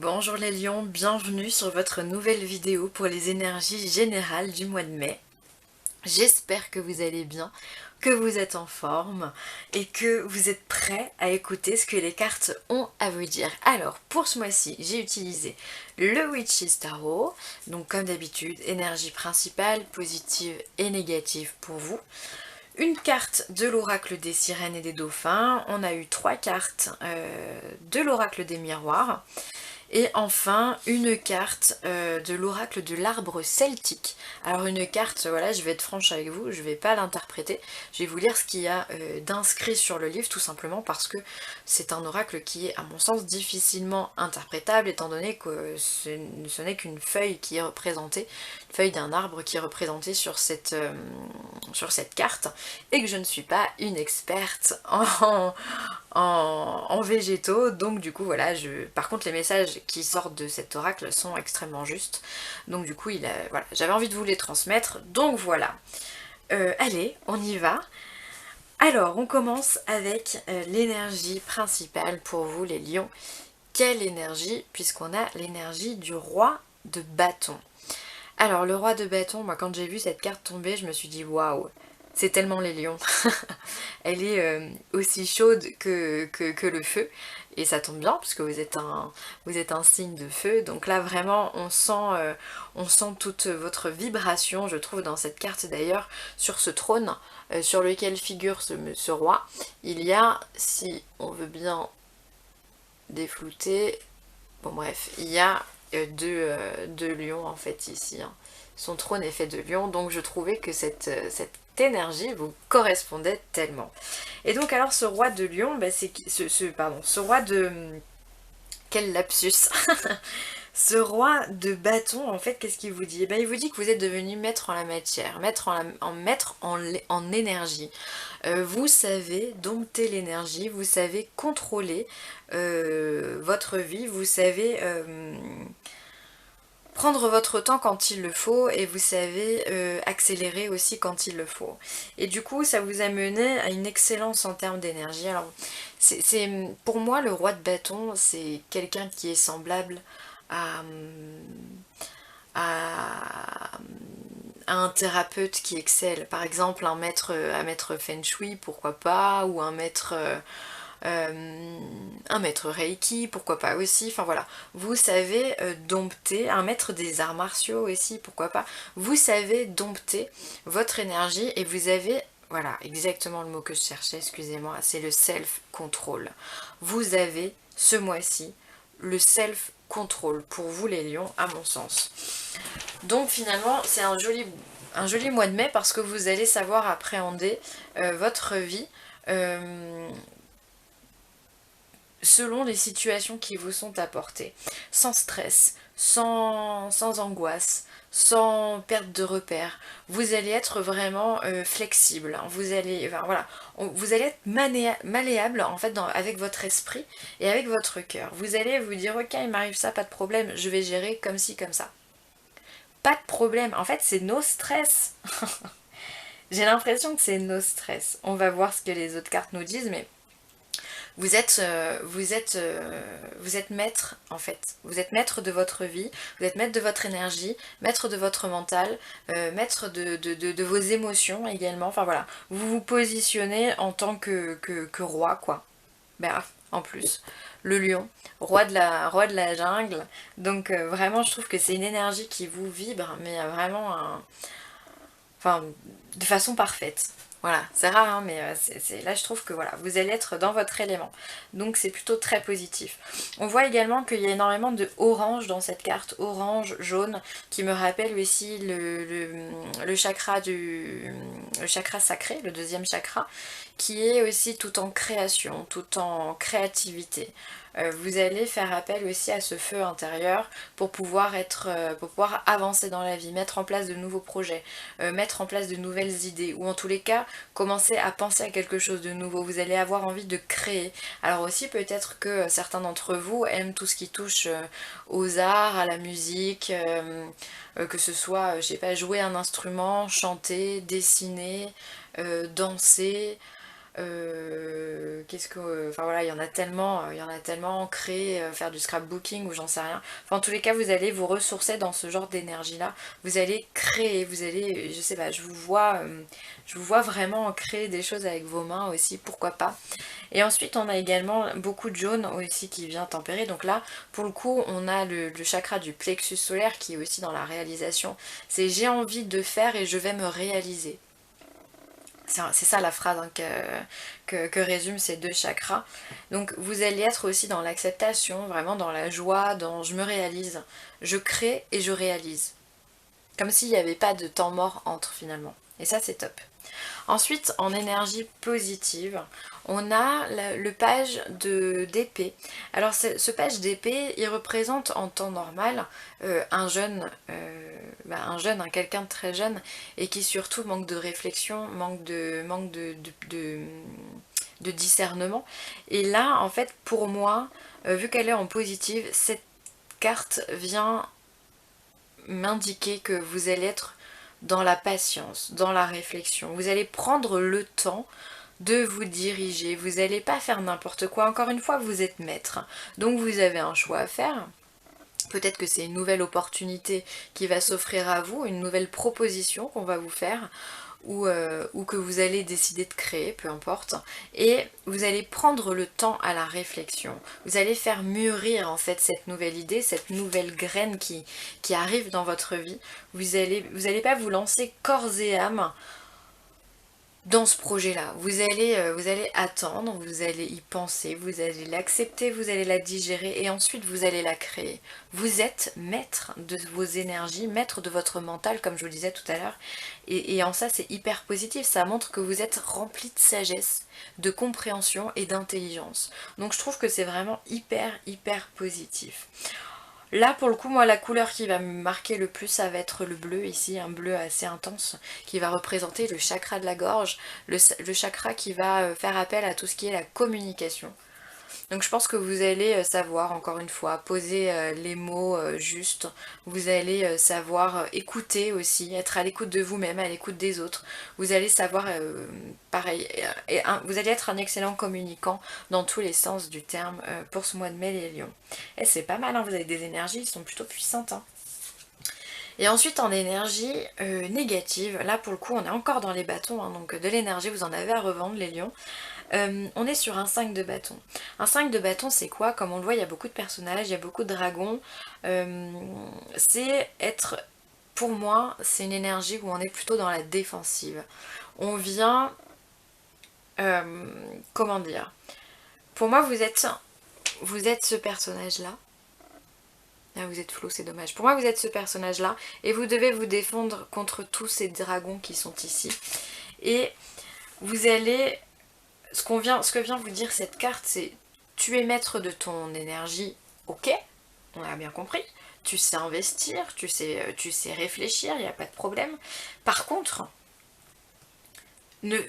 Bonjour les lions, bienvenue sur votre nouvelle vidéo pour les énergies générales du mois de mai. J'espère que vous allez bien, que vous êtes en forme et que vous êtes prêts à écouter ce que les cartes ont à vous dire. Alors pour ce mois-ci, j'ai utilisé le Witch's Tarot, donc comme d'habitude, énergie principale, positive et négative pour vous. Une carte de l'oracle des sirènes et des dauphins, on a eu 3 cartes de l'oracle des miroirs. Et enfin, une carte de l'oracle de l'arbre celtique. Alors une carte, voilà, je vais être franche avec vous, je ne vais pas l'interpréter. Je vais vous lire ce qu'il y a d'inscrit sur le livre, tout simplement parce que c'est un oracle qui est, à mon sens, difficilement interprétable, étant donné que ce n'est qu'une feuille qui est représentée, une feuille d'un arbre qui est représentée sur cette carte, et que je ne suis pas une experte en végétaux, donc du coup voilà, par contre les messages qui sortent de cet oracle sont extrêmement justes, donc du coup voilà, j'avais envie de vous les transmettre, donc voilà. Allez, on y va. Alors on commence avec l'énergie principale pour vous les lions. Quelle énergie, puisqu'on a l'énergie du roi de bâton. Alors le roi de bâton, moi quand j'ai vu cette carte tomber, je me suis dit waouh, c'est tellement les lions. Elle est aussi chaude que le feu. Et ça tombe bien puisque vous êtes un signe de feu. Donc là vraiment on sent toute votre vibration, je trouve, dans cette carte. D'ailleurs sur ce trône sur lequel figure ce roi, il y a, si on veut bien déflouter, bon bref, il y a deux lions en fait ici, hein. Son trône est fait de lions, donc je trouvais que cette énergie vous correspondait tellement. Et donc alors ce roi de lion, bah, c'est ce roi de... Quel lapsus. Ce roi de bâton, en fait, qu'est-ce qu'il vous dit? Eh ben, il vous dit que vous êtes devenu maître en la matière, maître en énergie. Vous savez dompter l'énergie, vous savez contrôler votre vie, vous savez prendre votre temps quand il le faut et vous savez accélérer aussi quand il le faut. Et du coup, ça vous a mené à une excellence en termes d'énergie. Alors, pour moi, le roi de bâton, c'est quelqu'un qui est semblable à, à, à un thérapeute qui excelle. Par exemple, un maître Feng Shui, pourquoi pas, ou un maître Reiki, pourquoi pas aussi, enfin voilà, vous savez dompter, un maître des arts martiaux aussi, pourquoi pas, vous savez dompter votre énergie et vous avez, voilà, exactement le mot que je cherchais, excusez-moi, c'est le self-control. Vous avez, ce mois-ci, le self-control pour vous les lions, à mon sens. Donc finalement, c'est un joli mois de mai parce que vous allez savoir appréhender votre vie selon les situations qui vous sont apportées, sans stress, sans angoisse, sans perte de repères. Vous allez être vraiment flexible, hein. Vous allez, enfin, voilà, vous allez être malléable en fait avec votre esprit et avec votre cœur. Vous allez vous dire ok, il m'arrive ça, pas de problème, je vais gérer comme ci, comme ça. Pas de problème, en fait c'est no stress. J'ai l'impression que c'est no stress. On va voir ce que les autres cartes nous disent, mais vous êtes maître en fait. Vous êtes maître de votre vie, vous êtes maître de votre énergie, maître de votre mental, maître de vos émotions également. Enfin voilà, vous vous positionnez en tant que roi quoi. Ben, en plus, le lion, roi de la jungle. Donc vraiment, je trouve que c'est une énergie qui vous vibre, mais vraiment enfin, de façon parfaite. Voilà, c'est rare, hein, mais là je trouve que voilà, vous allez être dans votre élément. Donc c'est plutôt très positif. On voit également qu'il y a énormément de orange dans cette carte, orange, jaune, qui me rappelle aussi le chakra le chakra sacré, le deuxième chakra, qui est aussi tout en création, tout en créativité. Vous allez faire appel aussi à ce feu intérieur pour pouvoir avancer dans la vie, mettre en place de nouveaux projets, mettre en place de nouvelles idées, ou en tous les cas, commencer à penser à quelque chose de nouveau. Vous allez avoir envie de créer. Alors aussi, peut-être que certains d'entre vous aiment tout ce qui touche aux arts, à la musique, que ce soit, je sais pas, jouer un instrument, chanter, dessiner, danser, Qu'est-ce que... Enfin voilà, il y en a tellement, créer, faire du scrapbooking ou j'en sais rien. Enfin en tous les cas, vous allez vous ressourcer dans ce genre d'énergie-là. Vous allez créer, vous allez, je sais pas, je vous vois vraiment créer des choses avec vos mains aussi, pourquoi pas. Et ensuite, on a également beaucoup de jaune aussi qui vient tempérer. Donc là, pour le coup, on a le chakra du plexus solaire qui est aussi dans la réalisation. C'est j'ai envie de faire et je vais me réaliser. C'est ça la phrase hein, que résument ces deux chakras. Donc vous allez être aussi dans l'acceptation, vraiment dans la joie, dans je me réalise, je crée et je réalise. Comme s'il n'y avait pas de temps mort entre finalement. Et ça c'est top. Ensuite, en énergie positive, on a le page d'épée. Alors ce page d'épée, il représente en temps normal un jeune, quelqu'un de très jeune, et qui surtout manque de réflexion, de discernement. Et là, en fait, pour moi, vu qu'elle est en positive, cette carte vient m'indiquer que vous allez être dans la patience, dans la réflexion. Vous allez prendre le temps de vous diriger. Vous n'allez pas faire n'importe quoi. Encore une fois, vous êtes maître. Donc vous avez un choix à faire. Peut-être que c'est une nouvelle opportunité qui va s'offrir à vous, une nouvelle proposition qu'on va vous faire, ou que vous allez décider de créer, peu importe. Et vous allez prendre le temps à la réflexion. Vous allez faire mûrir en fait cette nouvelle idée, cette nouvelle graine qui arrive dans votre vie. Vous allez pas vous lancer corps et âme dans ce projet-là. Vous allez attendre, vous allez y penser, vous allez l'accepter, vous allez la digérer et ensuite vous allez la créer. Vous êtes maître de vos énergies, maître de votre mental, comme je vous le disais tout à l'heure. Et en ça, c'est hyper positif. Ça montre que vous êtes rempli de sagesse, de compréhension et d'intelligence. Donc je trouve que c'est vraiment hyper positif. Là pour le coup moi la couleur qui va me marquer le plus ça va être le bleu ici, un bleu assez intense qui va représenter le chakra de la gorge, le chakra qui va faire appel à tout ce qui est la communication. Donc je pense que vous allez savoir, encore une fois, poser les mots justes. Vous allez savoir écouter aussi, être à l'écoute de vous-même, à l'écoute des autres. Vous allez savoir, pareil, vous allez être un excellent communicant dans tous les sens du terme pour ce mois de mai les lions. Et c'est pas mal, hein, vous avez des énergies qui sont plutôt puissantes. Hein. Et ensuite en énergie négative, là pour le coup on est encore dans les bâtons, hein, donc de l'énergie vous en avez à revendre les lions. On est sur un 5 de bâton. Un 5 de bâton c'est quoi? Comme on le voit il y a beaucoup de personnages, il y a beaucoup de dragons. C'est être, pour moi c'est une énergie où on est plutôt dans la défensive. On vient, comment dire? Pour moi vous êtes ce personnage là. Ah, vous êtes flou, c'est dommage. Pour moi, vous êtes ce personnage-là et vous devez vous défendre contre tous ces dragons qui sont ici. Et vous allez... Ce que vient vous dire cette carte, c'est tu es maître de ton énergie, ok, on a bien compris. Tu sais investir, tu sais réfléchir, il n'y a pas de problème. Par contre,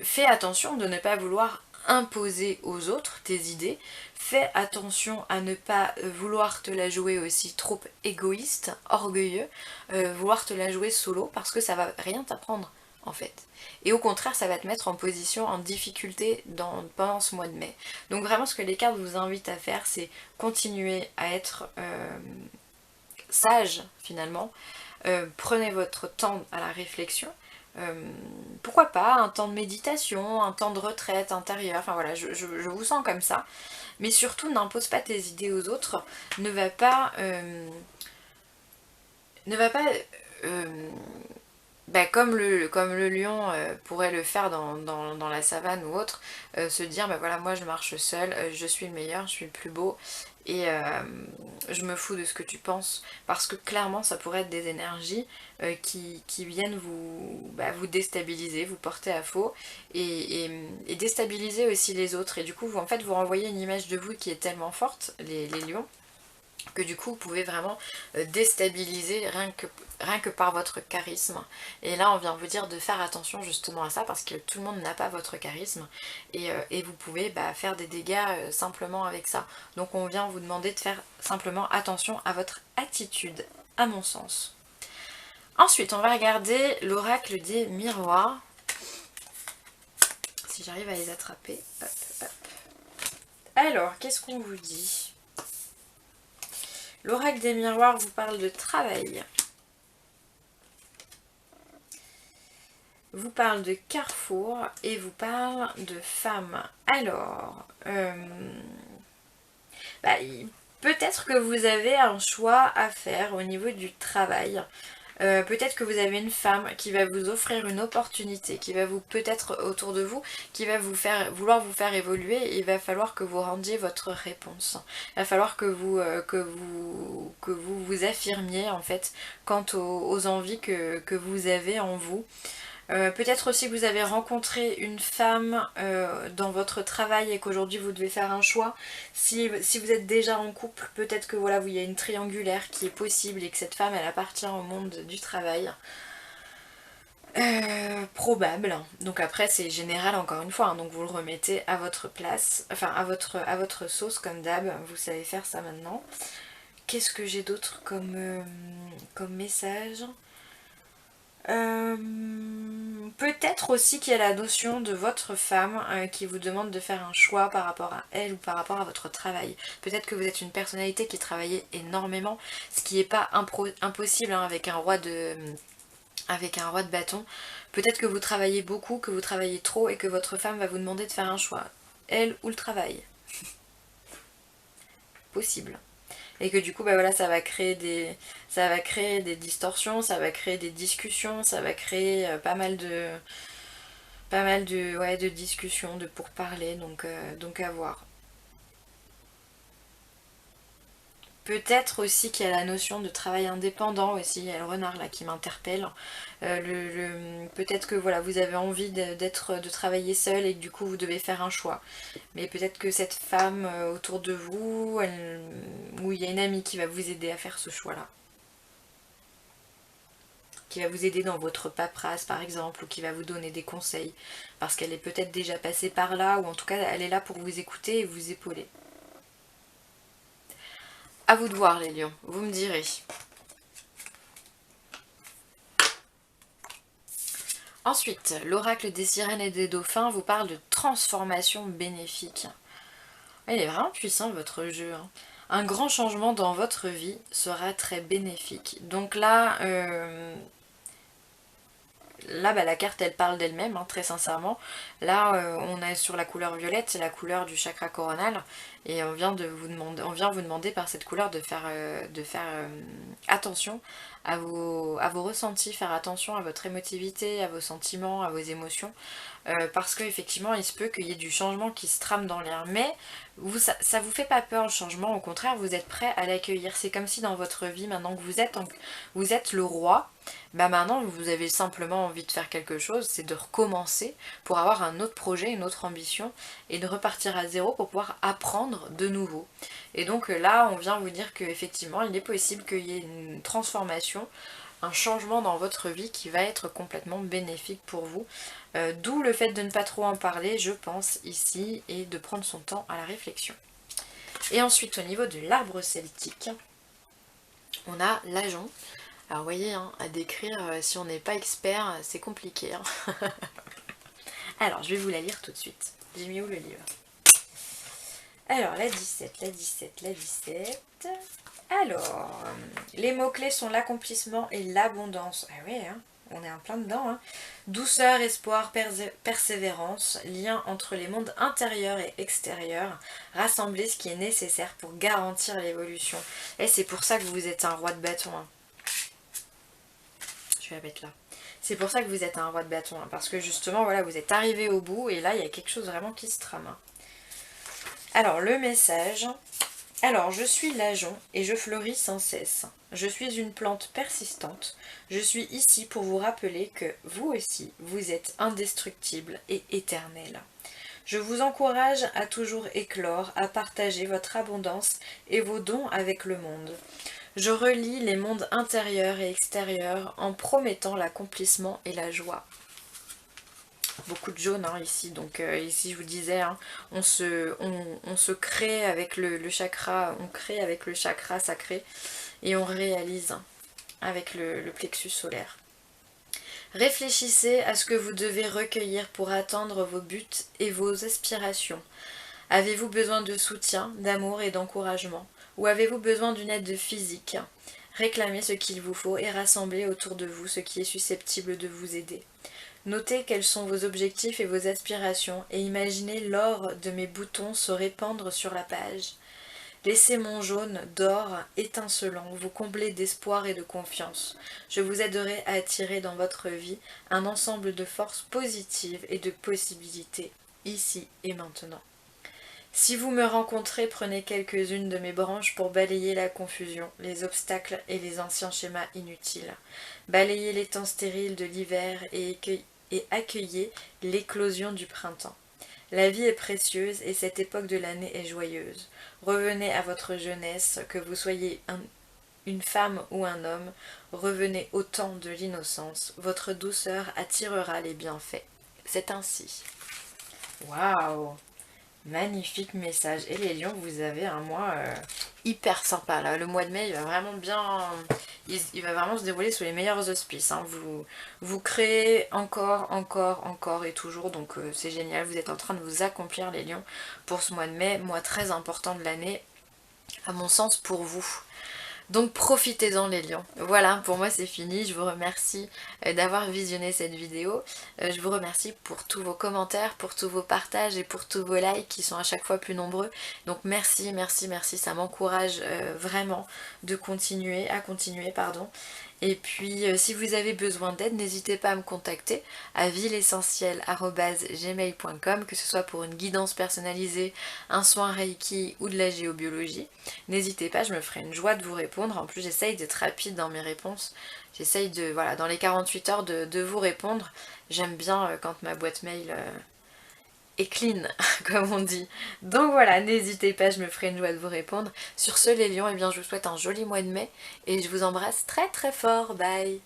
fais attention de ne pas vouloir imposer aux autres tes idées. Fais attention à ne pas vouloir te la jouer aussi trop égoïste, orgueilleux, vouloir te la jouer solo parce que ça va rien t'apprendre en fait. Et au contraire, ça va te mettre en position, en difficulté pendant ce mois de mai. Donc vraiment ce que les cartes vous invitent à faire, c'est continuer à être sage finalement. Prenez votre temps à la réflexion. Pourquoi pas un temps de méditation, un temps de retraite intérieure, enfin voilà, je vous sens comme ça. Mais surtout, n'impose pas tes idées aux autres, ne va pas... comme le lion pourrait le faire dans la savane ou autre, se dire bah voilà moi je marche seul, je suis le meilleur, je suis le plus beau et je me fous de ce que tu penses parce que clairement ça pourrait être des énergies qui viennent vous déstabiliser, vous porter à faux et déstabiliser aussi les autres et du coup en fait vous renvoyez une image de vous qui est tellement forte, les lions, que du coup vous pouvez vraiment déstabiliser rien que par votre charisme. Et là on vient vous dire de faire attention justement à ça parce que tout le monde n'a pas votre charisme et vous pouvez faire des dégâts simplement avec ça. Donc on vient vous demander de faire simplement attention à votre attitude, à mon sens. Ensuite on va regarder l'oracle des miroirs. Si si j'arrive à les attraper. Hop, hop. Alors, qu'est-ce qu'on vous dit? L'oracle des miroirs vous parle de travail. Vous parle de carrefour et vous parle de femme. Alors, peut-être que vous avez un choix à faire au niveau du travail. Peut-être que vous avez une femme qui va vous offrir une opportunité, qui va vous, peut-être autour de vous, qui va vous faire, vouloir vous faire évoluer, et il va falloir que vous rendiez votre réponse. Il va falloir que vous affirmiez en fait quant aux envies que vous avez en vous. Peut-être aussi que vous avez rencontré une femme dans votre travail et qu'aujourd'hui vous devez faire un choix. Si vous êtes déjà en couple, peut-être que voilà, il y a une triangulaire qui est possible et que cette femme elle appartient au monde du travail. Probable. Donc après c'est général encore une fois, hein, donc vous le remettez à votre place, enfin à votre sauce comme d'hab, vous savez faire ça maintenant. Qu'est-ce que j'ai d'autre comme message? Peut-être aussi qu'il y a la notion de votre femme qui vous demande de faire un choix par rapport à elle ou par rapport à votre travail. Peut-être que vous êtes une personnalité qui travaille énormément, ce qui n'est pas impossible hein, avec un roi de bâton. Peut-être que vous travaillez beaucoup, que vous travaillez trop et que votre femme va vous demander de faire un choix. Elle ou le travail. Possible. Et que du coup bah voilà, ça va créer des distorsions, ça va créer des discussions, ça va créer pas mal de discussions, de pourparlers, donc à voir. Peut-être aussi qu'il y a la notion de travail indépendant aussi, il y a le renard là qui m'interpelle. Peut-être que voilà, vous avez envie de travailler seul et que du coup vous devez faire un choix. Mais peut-être que cette femme autour de vous, ou il y a une amie qui va vous aider à faire ce choix-là. Qui va vous aider dans votre paperasse par exemple, ou qui va vous donner des conseils. Parce qu'elle est peut-être déjà passée par là, ou en tout cas elle est là pour vous écouter et vous épauler. À vous de voir les lions, vous me direz. Ensuite, l'oracle des sirènes et des dauphins vous parle de transformation bénéfique. Il est vraiment puissant votre jeu. Hein. Un grand changement dans votre vie sera très bénéfique. Donc là, la carte elle parle d'elle-même, hein, très sincèrement. Là, on est sur la couleur violette, c'est la couleur du chakra coronal. Et on vient vous demander par cette couleur de faire attention à vos ressentis, faire attention à votre émotivité, à vos sentiments, à vos émotions. Parce qu'effectivement, il se peut qu'il y ait du changement qui se trame dans l'air. Mais ça vous fait pas peur le changement, au contraire, vous êtes prêt à l'accueillir. C'est comme si dans votre vie, maintenant que vous êtes le roi, bah maintenant vous avez simplement envie de faire quelque chose, c'est de recommencer pour avoir un autre projet, une autre ambition et de repartir à zéro pour pouvoir apprendre de nouveau. Et donc là on vient vous dire qu'effectivement il est possible qu'il y ait une transformation, un changement dans votre vie qui va être complètement bénéfique pour vous. D'où le fait de ne pas trop en parler je pense ici et de prendre son temps à la réflexion. Et ensuite au niveau de l'arbre celtique, on a l'ajon. Alors vous voyez, hein, à décrire, si on n'est pas expert, c'est compliqué. Hein. Alors, je vais vous la lire tout de suite. J'ai mis où le livre? Alors, la 17. Alors, les mots-clés sont l'accomplissement et l'abondance. Ah ouais, hein, on est en plein dedans. Hein. Douceur, espoir, persévérance, lien entre les mondes intérieurs et extérieurs, rassembler ce qui est nécessaire pour garantir l'évolution. Et c'est pour ça que vous êtes un roi de bâton. Hein. Je vais la mettre là. C'est pour ça que vous êtes un roi de bâton, hein, parce que justement, voilà, vous êtes arrivé au bout, et là, il y a quelque chose vraiment qui se trame. Hein. Alors, le message. Alors, je suis l'ajon, et je fleuris sans cesse. Je suis une plante persistante. Je suis ici pour vous rappeler que, vous aussi, vous êtes indestructible et éternel. Je vous encourage à toujours éclore, à partager votre abondance et vos dons avec le monde. Je relie les mondes intérieurs et extérieurs en promettant l'accomplissement et la joie. Beaucoup de jaune hein, ici, donc ici je vous disais, hein, on se crée avec le chakra, on crée avec le chakra sacré et on réalise avec le plexus solaire. Réfléchissez à ce que vous devez recueillir pour atteindre vos buts et vos aspirations. Avez-vous besoin de soutien, d'amour et d'encouragement? Ou avez-vous besoin d'une aide physique? Réclamez ce qu'il vous faut et rassemblez autour de vous ce qui est susceptible de vous aider. Notez quels sont vos objectifs et vos aspirations et imaginez l'or de mes boutons se répandre sur la page. Laissez mon jaune d'or étincelant vous combler d'espoir et de confiance. Je vous aiderai à attirer dans votre vie un ensemble de forces positives et de possibilités, ici et maintenant. Si vous me rencontrez, prenez quelques-unes de mes branches pour balayer la confusion, les obstacles et les anciens schémas inutiles. Balayez les temps stériles de l'hiver et accueillez l'éclosion du printemps. La vie est précieuse et cette époque de l'année est joyeuse. Revenez à votre jeunesse, que vous soyez une femme ou un homme, revenez au temps de l'innocence. Votre douceur attirera les bienfaits. C'est ainsi. Waouh! Magnifique message. Et les lions, vous avez un mois hyper sympa là. Le mois de mai, il va vraiment bien... Il va vraiment se dérouler sous les meilleurs auspices. Hein. Vous créez encore et toujours. Donc c'est génial. Vous êtes en train de vous accomplir les lions pour ce mois de mai. Mois très important de l'année, à mon sens, pour vous. Donc profitez-en les lions. Voilà, pour moi c'est fini. Je vous remercie d'avoir visionné cette vidéo. Je vous remercie pour tous vos commentaires, pour tous vos partages et pour tous vos likes qui sont à chaque fois plus nombreux. Donc merci, ça m'encourage vraiment de continuer, pardon. Et puis si vous avez besoin d'aide, n'hésitez pas à me contacter à villeessentielle@gmail.com, que ce soit pour une guidance personnalisée, un soin Reiki ou de la géobiologie. N'hésitez pas, je me ferai une joie de vous répondre. En plus j'essaye d'être rapide dans mes réponses. J'essaye de, voilà, dans les 48 heures de vous répondre. J'aime bien quand ma boîte mail est clean, comme on dit. Donc voilà, n'hésitez pas, je me ferai une joie de vous répondre. Sur ce les lions, eh bien, je vous souhaite un joli mois de mai et je vous embrasse très très fort. Bye!